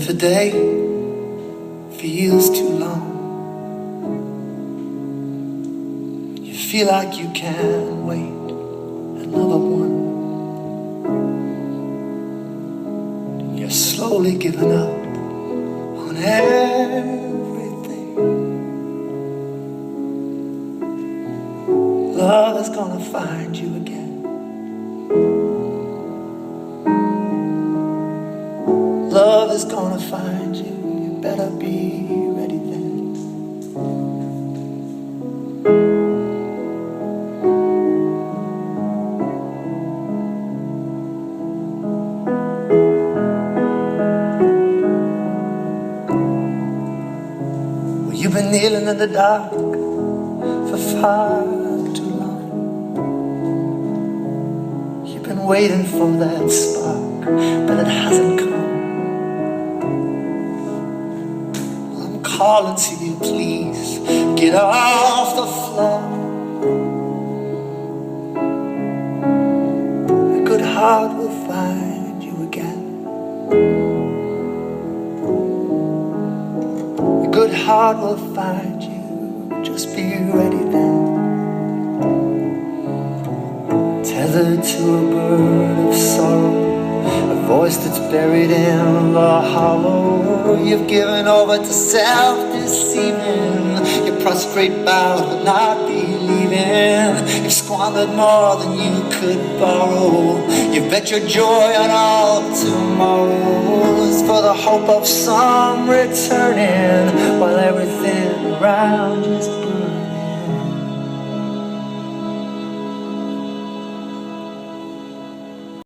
if a day feels too long, you feel like you can't wait another one, you're slowly giving up on everything. Love is gonna find you again. Love is gonna find you. You better be ready then. Well, you've been kneeling in the dark for far too long. You've been waiting for that spark, but it hasn't come. Calling to you, please get off the floor. A good heart will find you again. A good heart will find you. Just be ready then. Tethered to a bird of sorrow, a voice that's buried in the hollow. You've given over to self-deceiving. You prostrate bowed, not believing. You've squandered more than you could borrow. You bet your joy on all tomorrows for the hope of some returning, while everything around you's